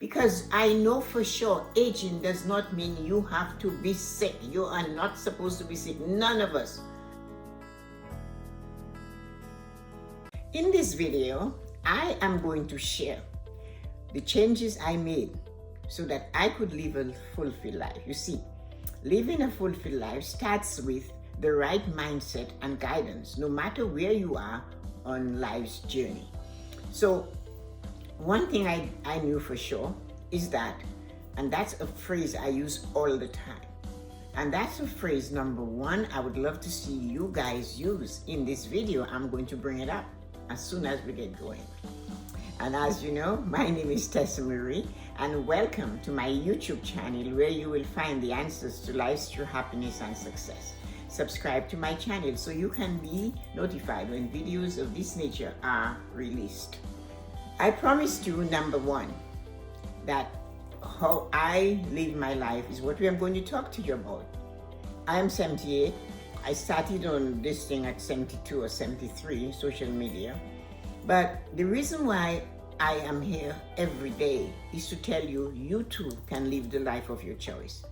Because I know for sure aging does not mean you have to be sick. You are not supposed to be sick. None of us. In this video, I am going to share the changes I made so that I could live a fulfilled life. You see, living a fulfilled life starts with the right mindset and guidance, no matter where you are on life's journey. So one thing I knew for sure is that, and that's a phrase I use all the time, and that's a phrase number one I would love to see you guys use in this video. I'm going to bring it up as soon as we get going. And as you know, my name is Tessa-Marie, and welcome to my YouTube channel where you will find the answers to life's true happiness and success. Subscribe to my channel so you can be notified when videos of this nature are released. I promised you, number one, that how I live my life is what we are going to talk to you about. I am 78. I started on this thing at 72 or 73, social media. But the reason why I am here every day is to tell you, you too can live the life of your choice.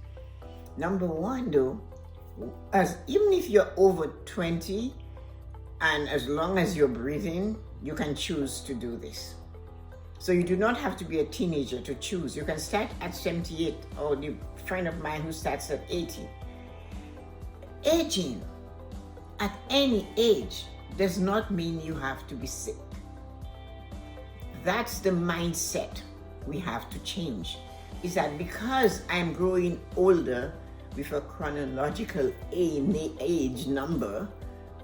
Number one though, even if you're over 20, and as long as you're breathing, you can choose to do this. So you do not have to be a teenager to choose. You can start at 78, or the friend of mine who starts at 80. Aging at any age does not mean you have to be sick. That's the mindset we have to change. Is that because I'm growing older with a chronological age number,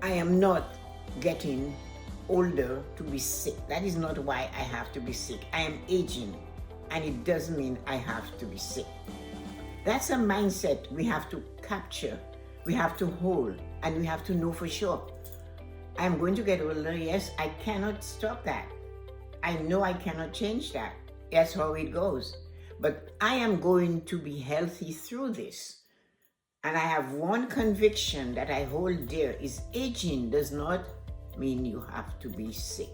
I am not getting older to be sick. That is not why I have to be sick. I am aging, and it doesn't mean I have to be sick. That's a mindset we have to capture, we have to hold, and we have to know for sure. I'm going to get older, yes, I cannot stop that. I know I cannot change that. That's how it goes. But I am going to be healthy through this. And I have one conviction that I hold dear is aging does not mean you have to be sick.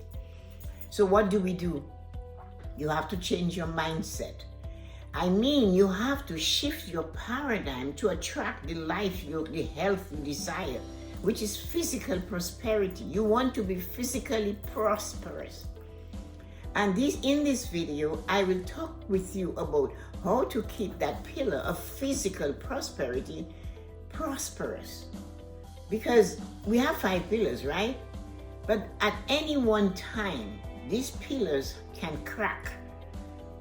So what do? You have to change your mindset. I mean, you have to shift your paradigm to attract the life, the health you desire, which is physical prosperity. You want to be physically prosperous. And in this video, I will talk with you about how to keep that pillar of physical prosperity prosperous. Because we have 5 pillars, right? But at any one time, these pillars can crack.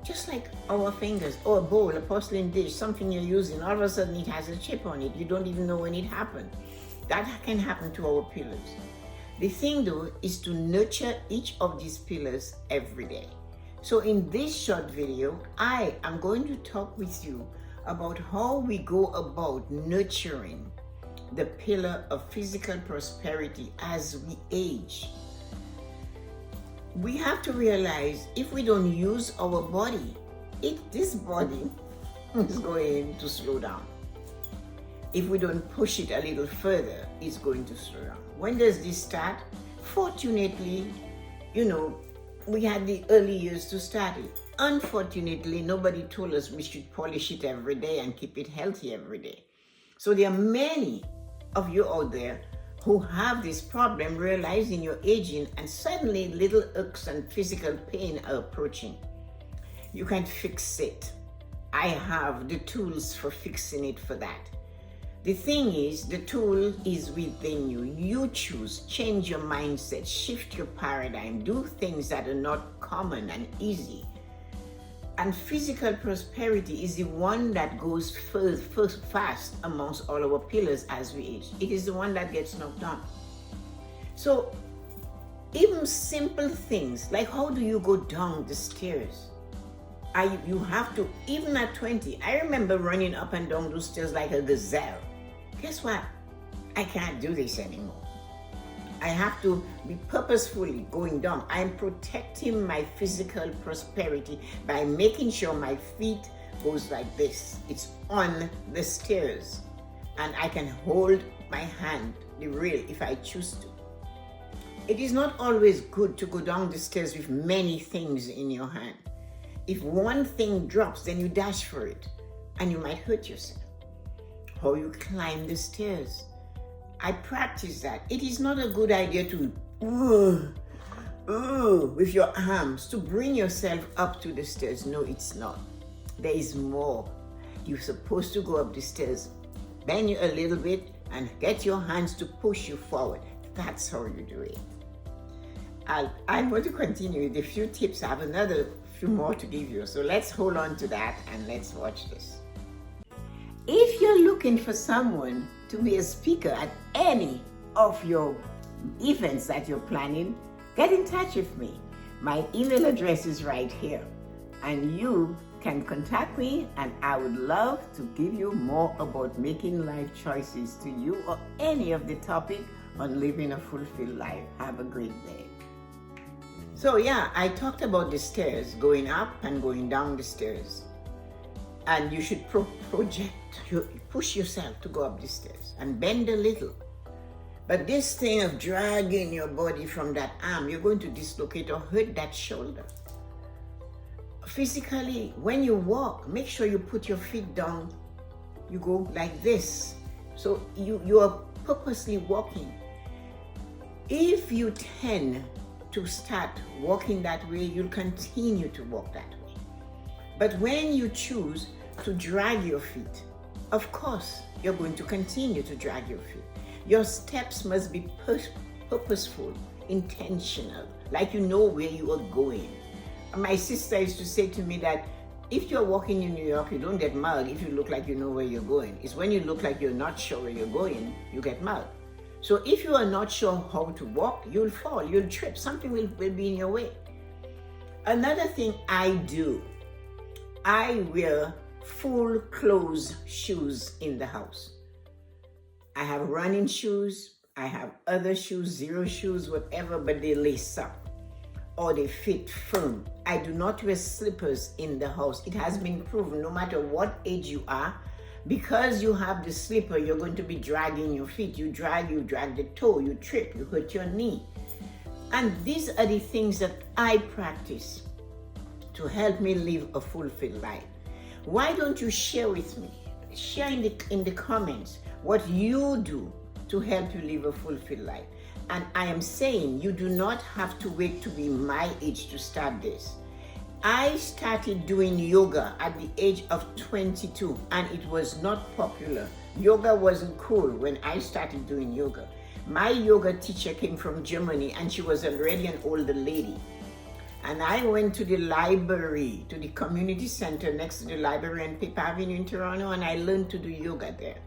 Just like our fingers, or a bowl, a porcelain dish, something you're using, all of a sudden it has a chip on it. You don't even know when it happened. That can happen to our pillars. The thing though is to nurture each of these pillars every day. So in this short video, I am going to talk with you about how we go about nurturing the pillar of physical prosperity as we age. We have to realize if we don't use our body, this body is going to slow down. If we don't push it a little further, it's going to slow down. When does this start? Fortunately, we had the early years to start it. Unfortunately, nobody told us we should polish it every day and keep it healthy every day. So there are many of you out there who have this problem, realizing you're aging and suddenly little aches and physical pain are approaching. You can fix it. I have the tools for fixing it for that. The thing is, the tool is within you. You choose, change your mindset, shift your paradigm, do things that are not common and easy. And physical prosperity is the one that goes first fast amongst all our pillars as we age. It is the one that gets knocked down. So even simple things like how do you go down the stairs? You have to, even at 20, I remember running up and down those stairs like a gazelle. Guess what? I can't do this anymore. I have to be purposefully going down. I'm protecting my physical prosperity by making sure my feet goes like this. It's on the stairs. And I can hold my hand, the rail, if I choose to. It is not always good to go down the stairs with many things in your hand. If one thing drops, then you dash for it and you might hurt yourself. How you climb the stairs. I practice that. It is not a good idea to with your arms to bring yourself up to the stairs. No, it's not. There is more. You're supposed to go up the stairs, bend you a little bit, and get your hands to push you forward. That's how you do it. I'm going to continue with a few tips. I have another few more to give you. So let's hold on to that and let's watch this. If you're looking for someone to be a speaker at any of your events that you're planning, get in touch with me. My email address is right here. And you can contact me, and I would love to give you more about making life choices to you or any of the topic on living a fulfilled life. Have a great day. So yeah, I talked about the stairs, going up and going down the stairs. And you should push yourself to go up the stairs and bend a little. But this thing of dragging your body from that arm, you're going to dislocate or hurt that shoulder. Physically, when you walk, make sure you put your feet down. You go like this. So you are purposely walking. If you tend to start walking that way, you'll continue to walk that way. But when you choose to drag your feet, of course, you're going to continue to drag your feet. Your steps must be purposeful, intentional, like you know where you are going. My sister used to say to me that if you're walking in New York, you don't get mugged if you look like you know where you're going. It's when you look like you're not sure where you're going, you get mugged. So if you are not sure how to walk, you'll fall, you'll trip, something will be in your way. Another thing I do, I wear full closed shoes in the house. I have running shoes, I have other shoes, zero shoes, whatever, but they lace up or they fit firm. I do not wear slippers in the house. It has been proven, no matter what age you are, because you have the slipper, you're going to be dragging your feet. You drag the toe, you trip, you hurt your knee. And these are the things that I practice to help me live a fulfilled life. Why don't you share with me? Share in the comments what you do to help you live a fulfilled life. And I am saying you do not have to wait to be my age to start this. I started doing yoga at the age of 22 and it was not popular. Yoga wasn't cool when I started doing yoga. My yoga teacher came from Germany and she was already an older lady. And I went to the library, to the community center next to the library on Fifth Avenue in Toronto, and I learned to do yoga there.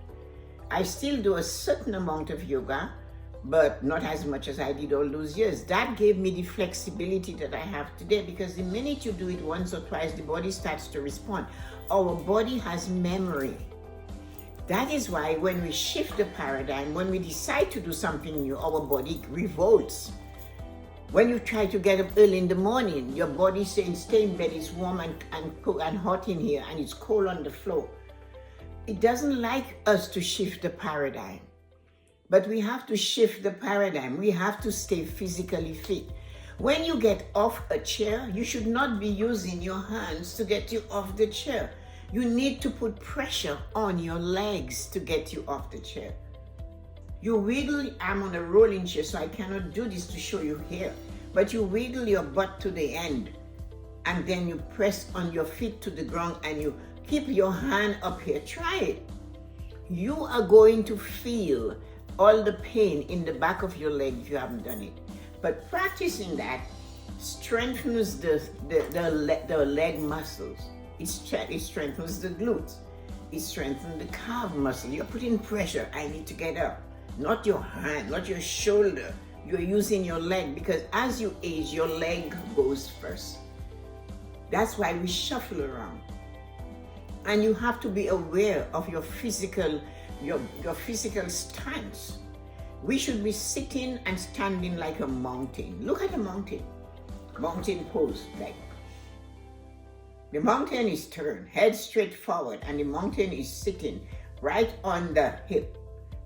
I still do a certain amount of yoga, but not as much as I did all those years. That gave me the flexibility that I have today, because the minute you do it once or twice, the body starts to respond. Our body has memory. That is why when we shift the paradigm, when we decide to do something new, our body revolts. When you try to get up early in the morning, your body saying, stay in bed, it's warm and hot in here, and it's cold on the floor. It doesn't like us to shift the paradigm. But we have to shift the paradigm. We have to stay physically fit. When you get off a chair, you should not be using your hands to get you off the chair. You need to put pressure on your legs to get you off the chair. You wiggle, I'm on a rolling chair, so I cannot do this to show you here, but you wiggle your butt to the end, and then you press on your feet to the ground, and you keep your hand up here. Try it. You are going to feel all the pain in the back of your leg if you haven't done it. But practicing that strengthens the leg muscles. It strengthens the glutes. It strengthens the calf muscle. You're putting pressure. I need to get up. Not your hand, not your shoulder. You're using your leg, because as you age, your leg goes first. That's why we shuffle around. And you have to be aware of your physical stance. We should be sitting and standing like a mountain. Look at a mountain. Mountain pose. Like the mountain is turned, head straight forward, and the mountain is sitting right on the hip.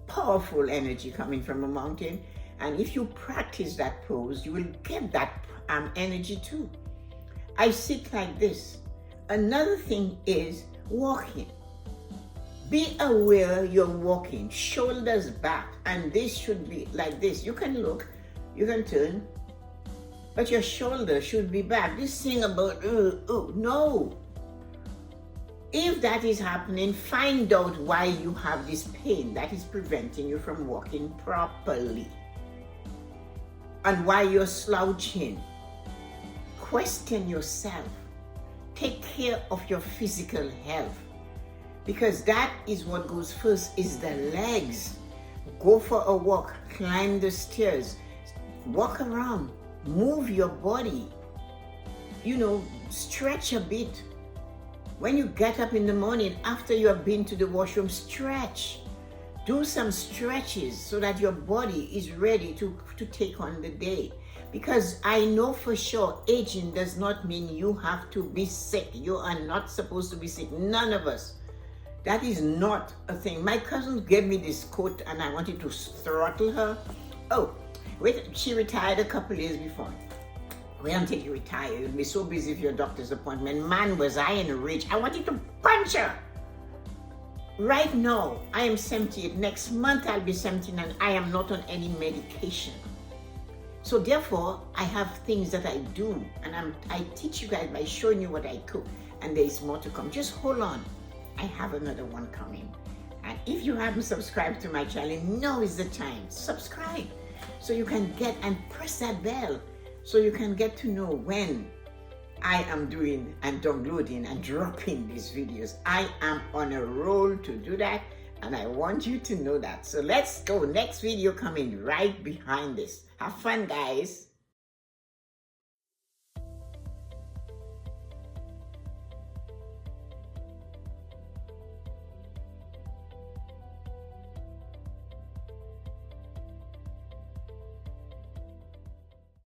Powerful energy coming from a mountain. And if you practice that pose, you will get that energy too. I sit like this. Another thing is walking. Be aware you're walking, shoulders back, and this should be like this. You can look, you can turn, but your shoulder should be back. This thing about, no. If that is happening, find out why you have this pain that is preventing you from walking properly and why you're slouching. Question yourself. Take care of your physical health, because that is what goes first, is the legs. Go for a walk, climb the stairs, walk around, move your body, stretch a bit. When you get up in the morning after you have been to the washroom, stretch. Do some stretches so that your body is ready to take on the day. Because I know for sure aging does not mean you have to be sick. You are not supposed to be sick. None of us. That is not a thing. My cousin gave me this quote and I wanted to throttle her. Oh, wait, she retired a couple years before. Wait until you retire. You'll be so busy with your doctor's appointment. Man, was I in a rage. I wanted to punch her. Right now, I am 78. Next month, I'll be 79. I am not on any medication. So therefore, I have things that I do. And I teach you guys by showing you what I cook. And there is more to come. Just hold on. I have another one coming. And if you haven't subscribed to my channel, now is the time. Subscribe so you can get and press that bell so you can get to know when I am doing and downloading and dropping these videos. I am on a roll to do that, and I want you to know that. So let's go. Next video coming right behind this. Have fun, guys.